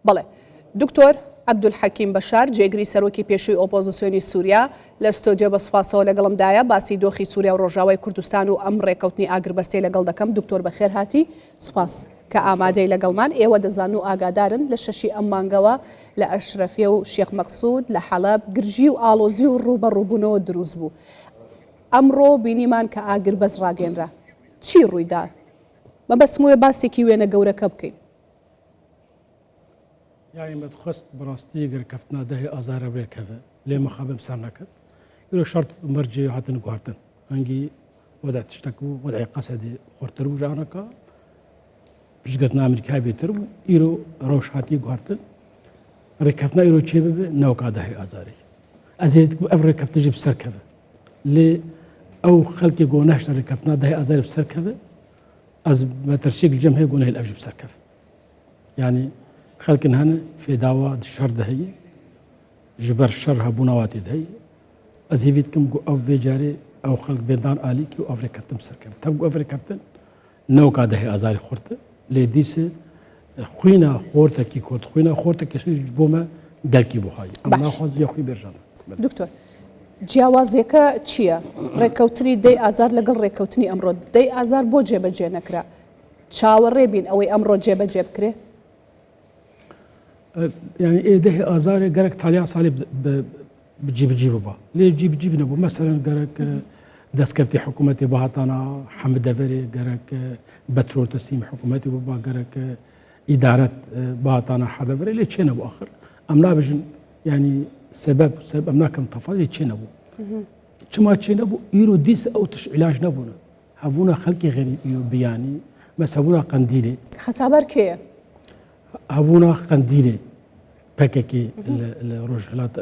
بەڵێ دکتۆر عەبدولحەکیم بەشار جێگری سەرۆکی پێشووی ئۆپۆزیسیۆنی سووریا لە ستۆدیۆ بە سوپاسەوە لەگەڵمدایە باسی دۆخی سووریا و ڕۆژاوای کوردستان و ئەم ڕێکەوتنی ئاگربەستەی لەگەڵ دەکەم. دکتۆر بەخێر هاتی، سوپاس کە ئامادەی لەگەڵمان. ئێوە دەزان و ئاگادارن لە شەشی ئەم مانگەوە لە ئەشرەفیە و شێخ مەقسوود لە حەلەب گرژی و ئاڵۆزی و ڕووبەڕووبوونەوە دروست بوو. ئەمڕۆ بینیمان کە ئاگربەست ڕاگەنرا. چی ڕوویدا؟ مەبەستموویە باسێکی وێنە گەورەکە بکەین. يعني ما تخص براستي غير كفتنا ده ازار بريكه ليه ما خاب بسنكت يقول شرط مرجي حتى نقارتن انجي وضع تشتكو وضع قصدي خرتر وجانكا بجدتنا امريكا بيتر يرو روش هاتي قارتن ركفتنا يرو تشيب نوكا ده ازاري ازيد افر كفت جيب سركفه لي او خلقي قوناش ركفتنا ده ازاري بسركفه از ما ترشيق الجمهيه قونه الاجب سركفه يعني خلقن هنا في دعوة الشر دهي جبر الشر هبونواتي دهي أزيفيتكم جو أو في جاري أو خلق بيدان آلي كي أفريقيا كفتم سركر تبقى أفريقيا كفتن نوكا دهي أزاري خورته لديس خوينا خورته كي كورت خوينا خورته كي سوي بوما قال كي بوهاي أما خاص يخوي برجان. دكتور جیاوازێکە چییە؟ ڕێکەوتنی دەی ئازار لەگەڵ ڕێکەوتنی ئەمڕۆ دەی ئازار بۆ جێبەجێ نەکرا. چاوەڕێ بین ئەوەی ئەمڕۆ جێبەجێ بکرێ؟ يعني ايه ده ازار جرك تاليا صالب بجيب با ليه بجيب نبو مثلا جرك دسكفتي حكومتي بهاتانا حمد دفري جرك بترول تسليم حكومتي بابا جرك اداره بهاتانا حدفري ليه تشي نبو اخر امنا بجن يعني سبب امنا كم تفاصيل تشي نبو كما تشي نبو يرو ديس او تش علاج نبونا هبونا خلقي غريب بياني بس هبونا قنديلي خسابر كيه هبونا قنديلي بككي الرجالات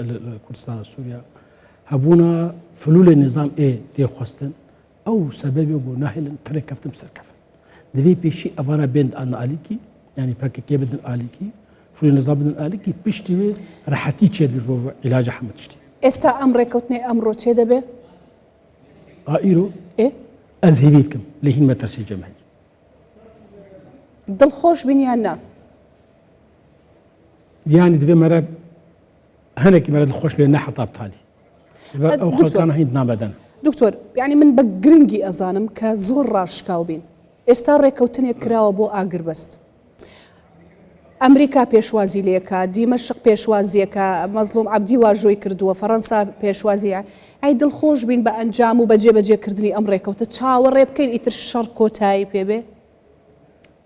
كردستان سوريا هبونا فلول النظام ايه دي خواستن او سبب يقول ناهل ترى كفتم سركف دبي بيشي افانا بند انا اليكي يعني بككي بدن اليكي فلول النظام بدن اليكي بيشتي راحتي تشير علاج احمد تشتي استا امريكوتني امرو تشي دبي ايرو ايه ازهيفيتكم لهين ما ترسي جماعي دلخوش بنيانا يعني دبي مرة هناك مرة الخوش لنا حطاب تالي او خلقنا هين نابدنا دكتور يعني من بقرنجي ازانم كزور راش كاوبين استا ريكوتني كراو بو اغربست امريكا بيشوازي ليكا دمشق بيشوازيكا مظلوم عبدي واجوي كردوه فرنسا بيشوازي عيد الخوش بين بانجام وبجي كردني امريكا وتتشاور ريبكين ايتر الشر كوتاي بيبي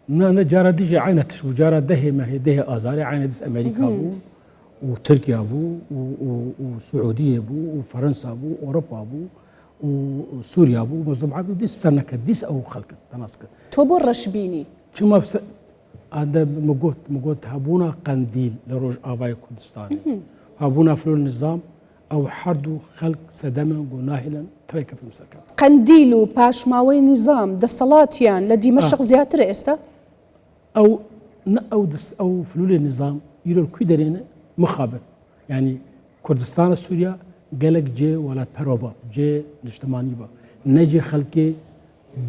نا جارة ديجي عينة تشو جارة دهي ما هي دهي آزاري عينة ديس أمريكا بو وتركيا بو وسعودية بو وفرنسا بو وأوروبا بو وسوريا بو مزبعة بو ديس بسنك ديس أو خلق تناسك توبو رشبيني شما بس هذا مقوت هابونا قنديل لروج آفاي كردستاني هابونا فلو النظام أو حردو خلق سدما وناهلا تريكا في المساكن قنديل وباشماوي نظام دسالاتيان لدمشق زياتر استا او فلول النظام يرو الكدرين مخابر يعني كردستان سوريا قالك جي ولا بروبا جي اجتماعي با نجي خلقي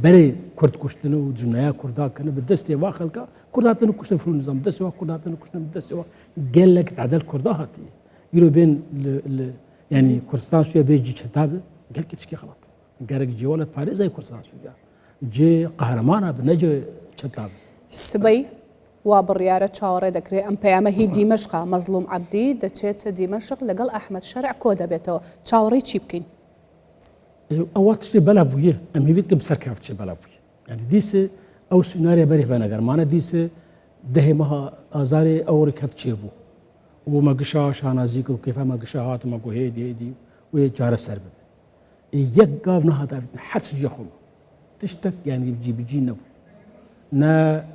بري كرد كشتنا وجنايا كردا كانوا بالدستي وا خلقا كرداتنا كشتنا فلول النظام دستي وا كرداتنا كشتنا بالدستي وا قالك تعدل كردا هاتي يرو بين يعني كردستان سوريا بيجي كتابه قال كتشكي غلط قالك جي ولا باريس زي كردستان سوريا جي قهرمانه بنجي كتاب سبي وبريارة شاوري دكري ام بيامه هي دمشق مظلوم عبدي دتشيت دمشق لقال احمد شرع كودا بيتو شاوري تشيبكين اوقات شي بلا بويه ام هيفيت بسركافت شي بلا بويه يعني ديس او سيناريو بري فانا غرمانه ديس دهمها ازاري او ركفت شيبو وما قشا شانازيك وكيف ما قشاهات وما قو هيدي وجار السرب يقافنا هذا حس جخم تشتك يعني بيجي نبو نا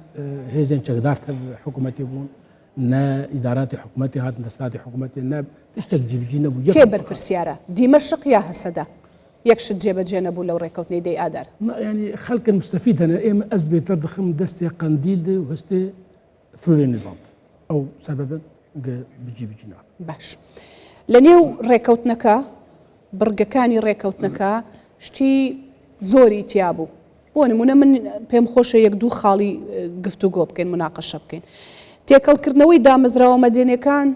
هيزن شغدار حكومتي بون نا ادارات حكومتي هات نسلات حكومتي نا تشتك جيبجي نبو كبر برسياره دمشق يا هسدا يكشد جيب جنبو لو ريكوتني دي ادار يعني خلق المستفيد انا اما ازبي تردخم دستي قنديل دي وهستي فلول النظام او سببا بجي بجنا باش لنيو ريكوتنكا برگەکانی ڕێکەوتنەکە شتی زۆری تیابوو بۆ نمونە من پێم خۆشە یەک دوو خاڵی گفتوگۆ بکەین مناقەشە بکەین تێکەڵکردنەوەی دامەزراوە مەدێنیەکان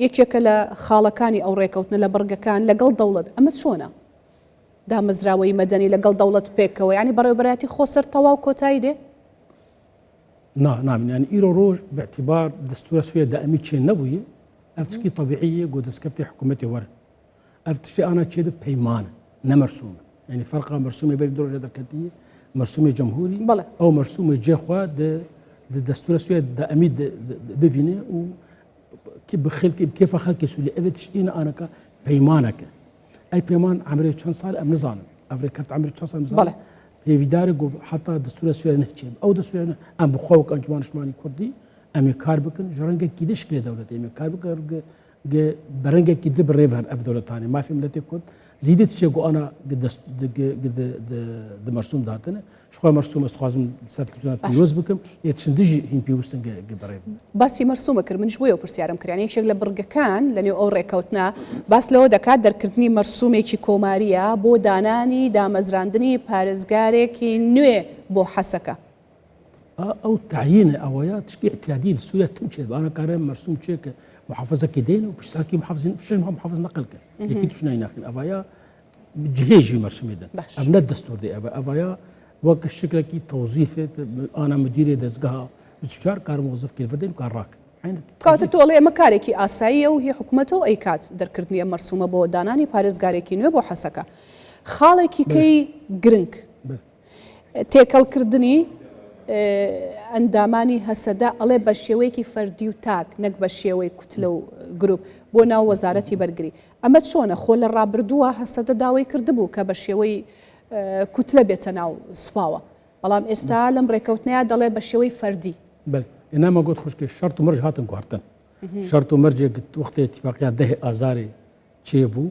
یەکێکە لە خاڵەکانی ئەو ڕێکەوتنە لە بەرگەکان لەگەڵ دەوڵەت ئەمە چۆنە دامەزراوەی مەدەنی لەگەڵ دەوڵەت پێکەوە ینی بەڕێوەبەرەتی خۆسەر تەواو کۆتایی دێ نامین يعني إيرو روج باعتبار دستور سوية دائمي تشين نبوي أفتشكي طبيعية قد سكفتي حكومتي ورا أفتشكي أنا تشيد بيمان نمرسومة يعني فرقة مرسومة بين درجة دركتية مرسومة جمهوري بله. أو مرسومة جخوا د دستور سوية دائمي ببينه و كيف خلق سوري أفتشكينا أنا كبيمانك أي بيمان عمري كم صار أم نظام أفريقيا كفت عمري كم صار نظام بله. هي في دارك حتى دستور السوري نحكي أو دستور أم بخوك أنجمان شمالي كردي أم يكار بكن جرنجة كيدش كل دولتين أم يكار بكن برنجة كيد بريفهن أف دولة ثانية ما في ملتي كرد زيدت شيء جو أنا قد مرسوم داتنا شو مرسوم استخدام ساتلفون بيوز بكم يتشندجي هين بيوستن بريف باسی مەرسومە کرد من شوێ و پرسیارم کرد یعنی یەکێک لە بڕگەکان لەنێو ئەو ڕێکەوتنا باس لەوە دەکات دەرکردنی مەرسومێکی کۆماریە بۆ دانانی دامەزراندنی پارێزگارێکی نوێ بۆ حەسەکە أو تعيين أويات تشكي اعتيادي لسوريا تمشي أنا كارم مرسوم تشيك محافظة كدين وبشتركي محافظين بشش محافظ نقلك يكيد شنو يناخن أفايا بجهيج في مرسوم يدن أبناء الدستور دي أفايا وقت الشكل كي توظيفة أنا مدير دزقها بتشار كار موظف كيف فدين كار راك کاتە تۆڵێ ئەمە کارێکی ئاساییە و هی حکوومەتەوە ئەی کات دەرکردنی ئەم مەرسومە بۆ دانانی پارێزگارێکی نوێ بۆ حەسەکە خاڵێکی کەی گرنگ تێکەڵکردنی ئەندامانی هەسەدا ئەڵێ بە شێوەیەکی فەردی و تاک نەک بە شێوەی کوتلە و گروپ بۆ ناو وەزارەتی بەرگری ئەمە چۆنە خۆ لە ڕابردووە هەسەدە داوای کردبوو کە بە شێوەی کوتلە بێتە ناو سوپاوە بەڵام ئێستا لەم ڕێکەوتنەیە دەڵێ بە شێوەی فەردی بل إنما قلت خوشك شرط ومرج هاتن قارتن شرط ومرج قلت وقت اتفاقيات ده أزاري تشيبو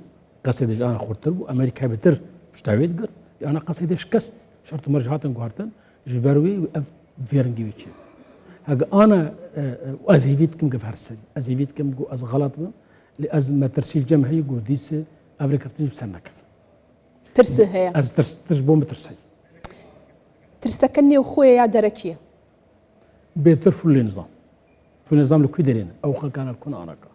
قصيدة أنا خورتربو أمريكا بتر مش تعويد قر أنا قصيدة شكست شرط ومرج هاتن قارتن جبروي وأف فيرنجي ويتشي هاج أنا أزهيفيتكم كفرسل أزهيفيتكم جو أز غلط من لأزمة ترسيل جمعي جو ديس أمريكا تجيب سنة كف ترسه هي أز ترسبون ترسي ترسكني وخويا يا دركيه بيتر في النظام في النظام لكي دارين أو خل كان الكون أناكا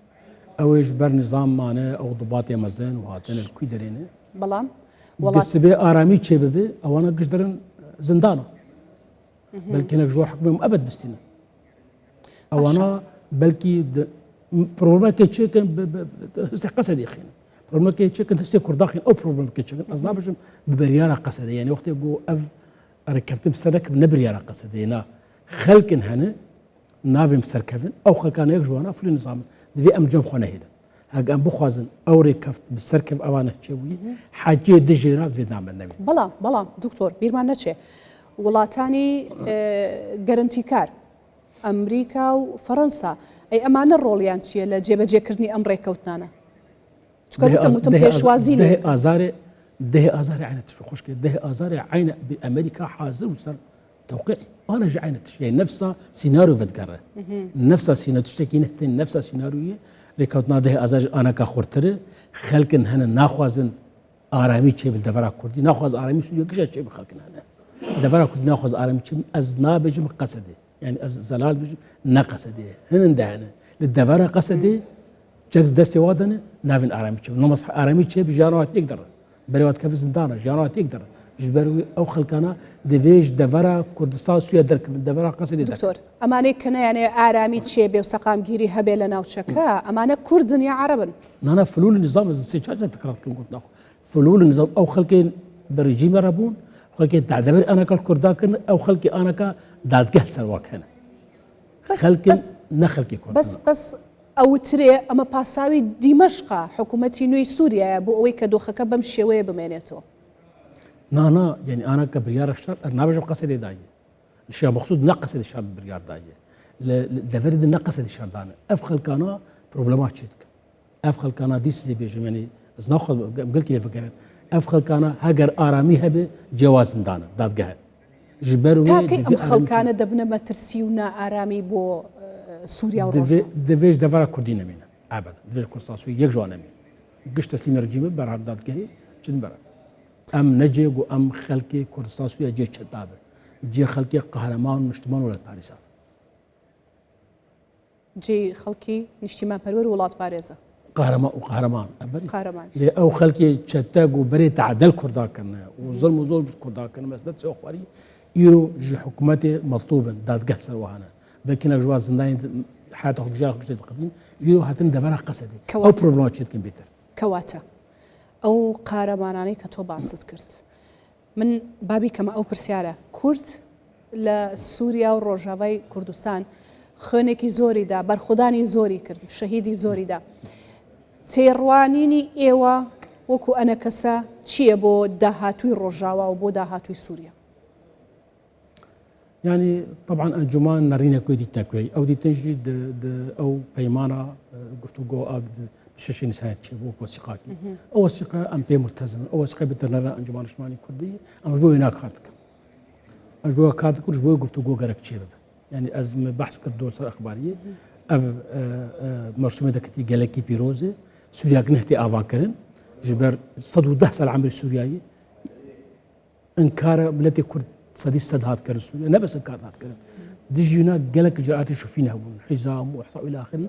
أو يجبر نظام معنا أو ضباط يمزن وهاتين الكي دارين بلام بس بي آرامي تشبه أو أنا قدرن زندانا بلكي نجوا حكمهم أبد بستنا أو أنا بلكي بروبلم كي كان قصدي أخينا بروبلم كي كان هستي كرداخين أو بروبلم كي كان أصنافهم ببريارة قصدي يعني وقت يقول أف ركبت بسرك بنبريارة قصدي هنا خلقن هنا نافم سركفن أو خلقان يجوانا في النظام ذي أم جم خونه هيدا هاجم بخوازن أو ركفت بالسركف أوانه شوي حاجة دجيرة في نعم النبي بلا دكتور بيرمان نتشي وڵاتانی گەرنتیکار ئەمریکا و فەڕەنسا ئەی ئەمانە ڕۆڵیان چییە لە جێبەجێکردنی ئەم ڕێکەوتانە چکەوتم پێشوازی ده آذار عينت خوش كده ده آذار عين بأمريكا حاضر وصار توقيعي أنا جعينت يعني نفسها سيناريو فتقرر نفسها سيناريو تشتكي نهتين نفسها سيناريو ريكوتنا ده آذار أنا كخورتره خلقن هنا ناخوازن آرامی چه بالدفرا کردی ناخواز آرامی سوی کجا چه بخلقن هنا دفرا کردی ناخواز آرامی چه از نابجم قصده يعني از زلال بجم نقصده هنا دهنا للدفرا قصده جد دست وادنه نافن آرامی چه نماس آرامی چه بجانوات يقدر بريوات كيف زندانه جانوات يقدر جبروي او خلقنا دفيج دفرا كردستان سويا درك دفرا قصدي دكتور امانه كنا يعني آرامی چه به سقام گیری هبه لنا وشكا امانه كردن يا عربن انا فلول النظام السياسي تكررت كم قلت ناخذ فلول النظام او خلقين برجيم ربون خلقين تعتبر انا كالكرداكن او خلقي انا كدادقه سرواك هنا خلقين نخلقي كرد بس او تري اما باساوي دمشق حكومتي نوي سوريا بو اوي كدوخك بمشيوي بمينيتو نا يعني انا كبريار الشر نابج قصدي داي الشيء مقصود نقص الشر بريار داي لفرد نقص الشر دانا افخل كان بروبلمات شتك افخل كان ديس زي بيجي يعني از ناخذ قال كيف فكر افخل كان هاجر ارامي هبه جواز دانا داد قهد جبروا تاكي افخل كان دبنا ما ترسيونا ارامي بو سوريا وروسيا دفيج دفرا كردينا منا ابدا دفيج كرساسوي يجوانا مين قشت سيم رجيم برا داد قهي جن برا ام نجي ام خلقي كرساسوي جي شتاب جي خلقي قهرمان مجتمع ولا باريس جێی خەڵکی نیشتیمان پەروەر وڵات پارێزە قهرمان قارەمان لێ ئەو خەڵکی چەتەگ و بەرێ تعدەل کورداکردن و زڵم و زۆر کورداکردن مەسلەت چێخواری ئیرۆ ji حکوومەتێ مەڵتوبن دادگەه سەروانە بەکینە ژوا زندانی حياته خجار خجار بقدين يو هاتن دبرة قصدي أو بروبلمات شد كم بيتر كواتا أو قارماناني كتو باست كرت من بابي كما أو برسيارة كرت لسوريا والروجافي كردستان خونێکی زۆری دا بەرخودانی زۆری کرد شەهیدی زۆری دا تێڕوانینی ئێوە وەکو ئەنە کەسە چییە بۆ داهاتووی ڕۆژاوا و بۆ داهاتووی سووریا يعني طبعا انجمان نرينا كوي دي تاكوي او دي تنجي او بيمانا قفتو جو اقد بششين سايت شبو وثيقاكي او وثيقه ام بي ملتزم او وثيقه بتنرى انجمان الشمالي كردي ام جو هناك خارتك اجو كاد كل جو قفتو جو غرك شيب يعني ازم بحث كدول صار اخباريه اف مرسومه دكتي جالكي بيروزي سوريا نهتي افاكرن جبر صدو 10 سال عمري السورياي انكار بلاتي كرد صدي استدهات كان سوريا نبس انكار هات كان ديجينا جالك اجراءات يشوفينها بون حزام واحصاء الى اخره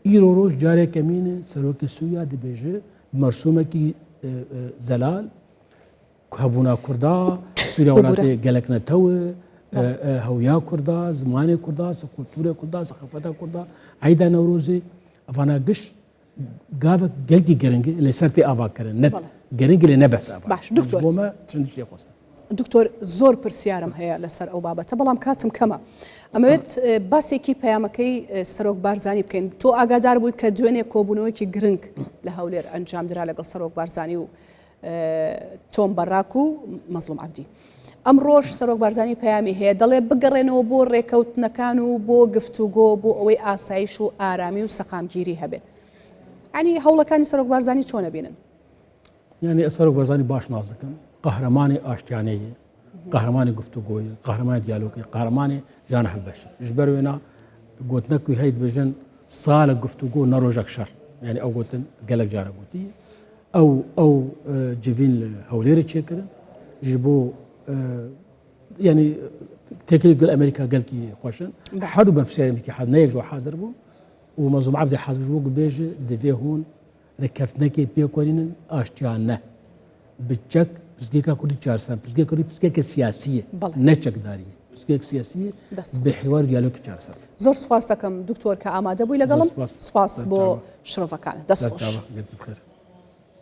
ايروروج جاري كمين سروك سوريا دي بيجي مرسومه كي زلال كهبونا كردا سوريا ولاتي جالك نتو هويا كردا زماني كردا سكولتورا كردا ثقافه كردا عيدا نوروزي افانا قش قافك جلجي جرنجي اللي سرتي افا كرن نت جرنجي اللي نبس افا باش دكتور بوما ترندشي خوست دكتور زۆر پرسیارم هەیە لەسەر ئەو بابەتە بەڵام کاتم کەمە ئەمەوێت باسێکی پەیامەکەی سەرۆک بارزانی بکەین تۆ ئاگادار بووی کە دوێنێ کۆبوونەوەیکی گرنگ لە هەولێر ئەنجامدرا لەگەڵ سەرۆک بارزانی و تۆم بەڕاک و مەزلوم عەبدی ئەمڕۆژ سەرۆک بارزانی پەیامی هەیە دەڵێ بگەڕێنەوە بۆ ڕێکەوتنەکان و بۆ گفتوگۆ بۆ ئەوەی ئاسایش و ئارامی و سەقامگیری هەبێت ینی هەوڵەکانی سەرۆک بارزانی چۆنە بینن يعني سەرۆک بارزانی باش نازەکەم قهرماني آشتيانية قهرماني گفتگوية قهرماني ديالوجي قهرماني جانح البشر جبرونا قلت نكوي هيد بجن صالة گفتگو نروجك شر يعني او قلتن قالك جارة قلتي او جيفين هوليري تشيكرن جبو يعني تكليك الامريكا قال كي خوشن حدو بنفسي امريكا حد نيجو حاضر بو ومنظوم عبد حاضر جو بيجي دفي هون ركفتنكي بيكورين آشتيانه بتشك بسكيكا كردي چارسان بسكيكا كردي بسكيكا سياسية نچك دارية بسكيكا سياسية بحوار ديالوج چارسان زۆر سپاس دەکەم دکتۆر کە ئامادە بووی لەگەڵم سپاس بۆ شرۆڤەکانت دەست خۆش.